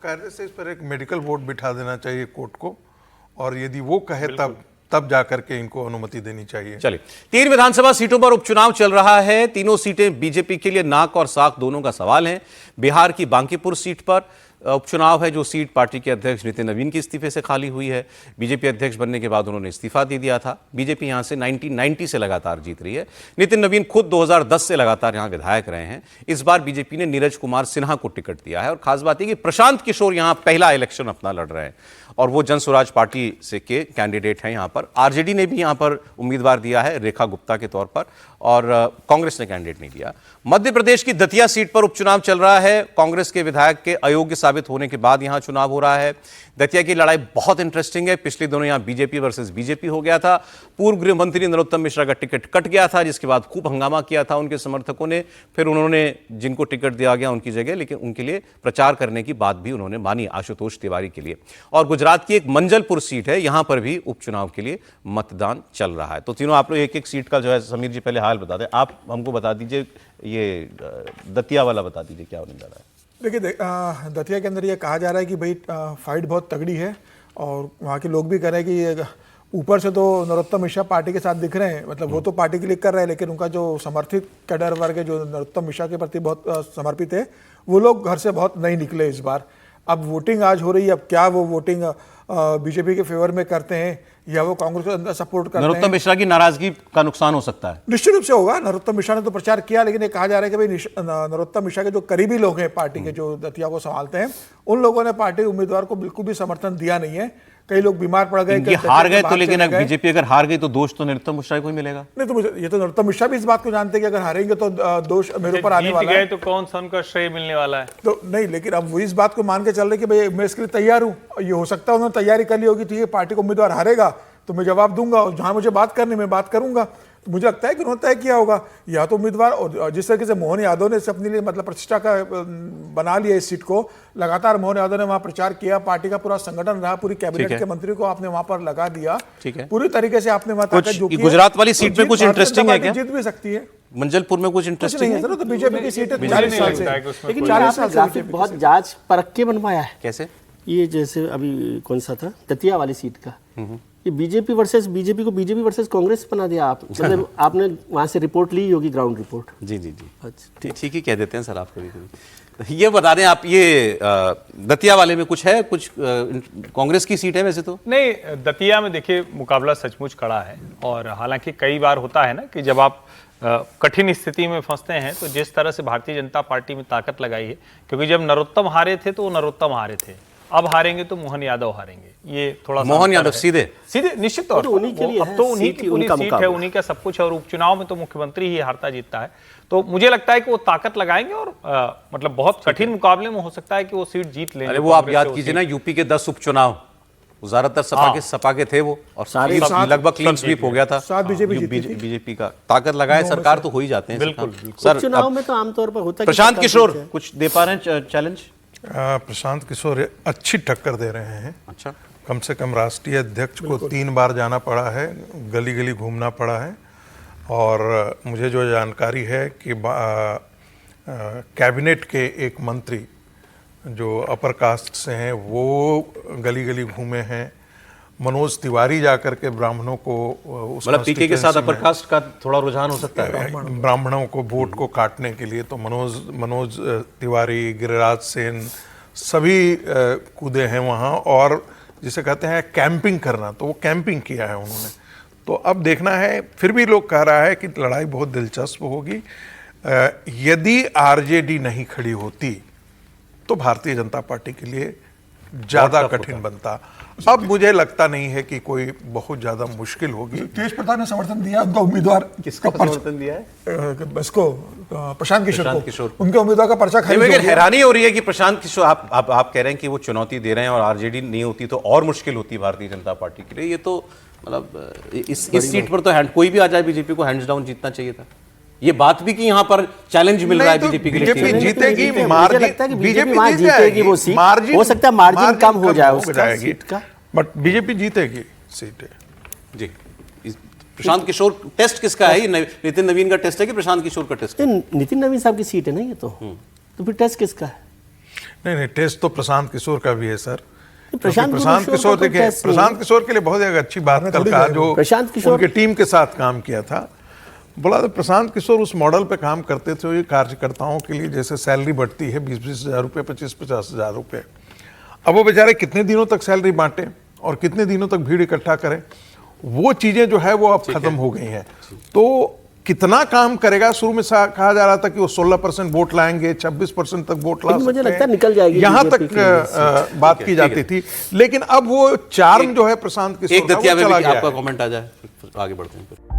कार्य से इस पर एक मेडिकल बोर्ड बिठा देना चाहिए कोर्ट को, और यदि वो कहे तब जाकर के इनको अनुमति देनी चाहिए। चलिए, 3 विधानसभा सीटों पर उपचुनाव चल रहा है। तीनों सीटें बीजेपी के लिए नाक और साख दोनों का सवाल है। बिहार की बांकीपुर सीट पर उपचुनाव है, जो सीट पार्टी के अध्यक्ष नितिन नवीन के इस्तीफे से खाली हुई है। बीजेपी अध्यक्ष बनने के बाद उन्होंने इस्तीफा दे दिया था। बीजेपी यहां से 1990 से लगातार जीत रही है। नितिन नवीन खुद 2010 से लगातार यहां विधायक रहे हैं। इस बार बीजेपी ने नीरज कुमार सिन्हा को टिकट दिया है, और खास बात यह कि प्रशांत किशोर यहां पहला इलेक्शन अपना लड़ रहे हैं, और वो जन स्वराज पार्टी से के कैंडिडेट हैं। यहां पर आरजेडी ने भी यहां पर उम्मीदवार दिया है रेखा गुप्ता के तौर पर, और कांग्रेस ने कैंडिडेट नहीं दिया। मध्य प्रदेश की दतिया सीट पर उपचुनाव चल रहा है। कांग्रेस के विधायक के अयोग्य साबित होने के बाद यहां चुनाव हो रहा है। दतिया की लड़ाई बहुत इंटरेस्टिंग है। पिछले दिनों यहां बीजेपी वर्सेस बीजेपी हो गया था। पूर्व गृह मंत्री नरोत्तम मिश्रा का टिकट कट गया था, जिसके बाद खूब हंगामा किया था उनके समर्थकों ने। फिर उन्होंने जिनको टिकट दिया गया उनकी जगह, लेकिन उनके लिए प्रचार करने की बात भी उन्होंने मानी, आशुतोष तिवारी के लिए। और गुजरात की एक मंजलपुर सीट है, यहां पर भी उपचुनाव के लिए मतदान चल रहा है। तो तीनों आप लोग एक एक सीट का जो है, समीर जी पहले हाल बता दें। आप हमको बता दीजिए, ये दतिया वाला बता दीजिए क्या होने जा रहा है। देखिए, दतिया के अंदर ये कहा जा रहा है कि भाई फाइट बहुत तगड़ी है, और वहाँ के लोग भी कह रहे हैं कि ऊपर से तो नरोत्तम मिश्रा पार्टी के साथ दिख रहे हैं, मतलब वो तो पार्टी के लिए कर रहे हैं, लेकिन उनका जो समर्थित कैडर वर्ग है, जो नरोत्तम मिश्रा के प्रति बहुत समर्पित है, वो लोग घर से बहुत नहीं निकले इस बार। अब वोटिंग आज हो रही है, अब क्या वो वोटिंग बीजेपी के फेवर में करते हैं या वो कांग्रेस को अंदर सपोर्ट करते हैं। नरोत्तम मिश्रा की नाराजगी का नुकसान हो सकता है। निश्चित रूप से होगा। नरोत्तम मिश्रा ने तो प्रचार किया, लेकिन ये कहा जा रहा है कि भाई नरोत्तम मिश्रा के जो करीबी लोग हैं पार्टी के, जो दतिया को संभालते हैं, उन लोगों ने पार्टी उम्मीदवार को बिल्कुल भी समर्थन दिया नहीं है। कई लोग बीमार पड़ गए, हार गए तो, लेकिन अगर बीजेपी अगर हार गई तो दोष तो नरोत्तम मिश्रा को ही मिलेगा। नहीं, तो मुझे ये तो नरोत्तम मिश्रा भी इस बात को जानते हैं कि अगर हारेंगे तो दोष मेरे ऊपर आने वाला है, तो कौन सा उनका श्रेय मिलने वाला है। तो नहीं, लेकिन अब वो इस बात को मान के चल रहे कि भाई मैं इसके लिए तैयार हूँ। ये हो सकता है उन्होंने तैयारी कर ली होगी, ठीक है, पार्टी को उम्मीदवार हारेगा तो मैं जवाब दूंगा, और जहां मुझे बात करनी मैं बात करूंगा। तो मुझे लगता है कि उन्होंने तय किया होगा या तो उम्मीदवार, और जिस तरीके से मोहन यादव ने अपने लिए मतलब प्रतिष्ठा का बना लिया इस सीट को। लगातार मोहन यादव ने वहां प्रचार किया, पार्टी का पूरा संगठन रहा, पूरी कैबिनेट के मंत्री को आपने वहां पर लगा दिया, पूरी तरीके से आपने वहां। गुजरात वाली सीट में कुछ इंटरेस्टिंग है क्या? जीत भी सकती है। मंजलपुर में कुछ इंटरेस्टिंग है? तो बीजेपी की सीट है 40 साल से, लेकिन 40 साल ग्राफिक बहुत जांच परख के बनवाया है। कैसे? ये जैसे अभी कौन सा था, दतिया वाली सीट का, ये बीजेपी वर्सेस बीजेपी को बीजेपी वर्सेस कांग्रेस बना दिया। आप मतलब आपने वहां से रिपोर्ट ली होगी, ग्राउंड रिपोर्ट। जी जी जी, अच्छा ठीक ही कह देते हैं सर आप कभी। ये बता दें आप, ये दतिया वाले में कुछ है, कुछ कांग्रेस की सीट है वैसे तो? नहीं, दतिया में देखिए मुकाबला सचमुच कड़ा है, और हालांकि कई बार होता है ना कि जब आप कठिन स्थिति में फंसते हैं, तो जिस तरह से भारतीय जनता पार्टी में ताकत लगाई है, क्योंकि जब नरोत्तम हारे थे तो वो नरोत्तम हारे थे, अब हारेंगे तो मोहन यादव हारेंगे। ये थोड़ा मोहन यादव सीधे निश्चित तौर पर उन्हीं के लिए अब तो उन्हीं की पूरी सीट है, उन्हीं का सब कुछ है, और उपचुनाव में तो मुख्यमंत्री ही हारता जीतता है। तो मुझे लगता है कि वो ताकत लगाएंगे, और मतलब बहुत कठिन मुकाबले में हो सकता है कि वो सीट जीत लेंगे। अरे वो आप याद कीजिए ना, यूपी के 10 उपचुनाव ज्यादातर सपा के थे वो, और सारे लगभग क्लीन स्वीप हो गया था। बीजेपी का ताकत लगाए सरकार तो हो ही जाते हैं। बिल्कुल सर, चुनाव में तो आमतौर पर होता है। प्रशांत किशोर कुछ दे पा रहे हैं चैलेंज? प्रशांत किशोर अच्छी टक्कर दे रहे हैं। अच्छा, कम से कम राष्ट्रीय अध्यक्ष को 3 बार जाना पड़ा है, गली गली घूमना पड़ा है, और मुझे जो जानकारी है कि कैबिनेट के एक मंत्री जो अपर कास्ट से हैं वो गली गली घूमे हैं। मनोज तिवारी जाकर के ब्राह्मणों को, मतलब पीके के साथ अपर कास्ट का थोड़ा रुझान हो सकता है ब्राह्मणों को वोट को काटने के लिए, तो मनोज तिवारी, गिरिराज सेन सभी कूदे हैं वहाँ, और जिसे कहते हैं कैंपिंग करना, तो वो कैंपिंग किया है उन्होंने। तो अब देखना है, फिर भी लोग कह रहा है कि लड़ाई बहुत दिलचस्प होगी। यदि आरजेडी नहीं खड़ी होती तो भारतीय जनता पार्टी के लिए ज्यादा कठिन बनता। अब मुझे लगता नहीं है कि कोई बहुत ज्यादा मुश्किल होगी। तेज प्रताप ने समर्थन दिया उनका उम्मीदवार। किसका समर्थन दिया है? इसको प्रशांत किशोर उनके उम्मीदवार का पर्चा खारिज हो गया। हैरानी हो रही है कि प्रशांत किशोर, आप कह रहे हैं कि वो चुनौती दे रहे हैं, और आरजेडी नहीं होती तो और मुश्किल होती भारतीय जनता पार्टी के लिए। ये तो मतलब इस सीट पर तो कोई भी आ जाए बीजेपी को हैंड्स डाउन जीतना चाहिए था। ये बात भी कि यहाँ पर बट मिल रहा है बीजेपी के लिए। बीजेपी जीतेगी, बीजेपी जीतेगी वो सीट, हो सकता है मार्जिन कम हो जाए उसका सीट का, बट बीजेपी जीतेगी सीट। जी, प्रशांत किशोर टेस्ट किसका है? नितिन नवीन का टेस्ट है कि प्रशांत किशोर का टेस्ट है? नितिन नवीन साहब की सीट है ना ये तो फिर टेस्ट किसका है? नहीं, टेस्ट तो प्रशांत किशोर का भी है सर। प्रशांत प्रशांत किशोर का देखिए, टेस्ट नहीं प्रशांत किशोर के लिए बहुत एक अच्छी बात कल कहा, जो प्रशांत किशोर- उनके टीम के साथ काम किया था। बोला तो प्रशांत किशोर उस मॉडल पे काम करते थे, ये कार्यकर्ताओं के लिए जैसे सैलरी बढ़ती है 20-20 हज़ार रुपये, 25-50 हज़ार रुपये। अब वो बेचारे कितने दिनों तक सैलरी बांटे और कितने दिनों तक भीड़ इकट्ठा करें, वो चीजें जो है वो अब खत्म हो गई हैं। तो कितना काम करेगा, शुरू में कहा जा रहा था कि वो 16% वोट लाएंगे, 26% तक वोट ला लेकिन मुझे सकते लगता है हैं, निकल जाएगी यहाँ बीजेपी तक बात की जाती थी। लेकिन अब वो चार्म जो है प्रशांत किशोर एक का, वो दतिया में चला भी गया आपका है। कमेंट आ जाए, फिर आगे बढ़ते हैं।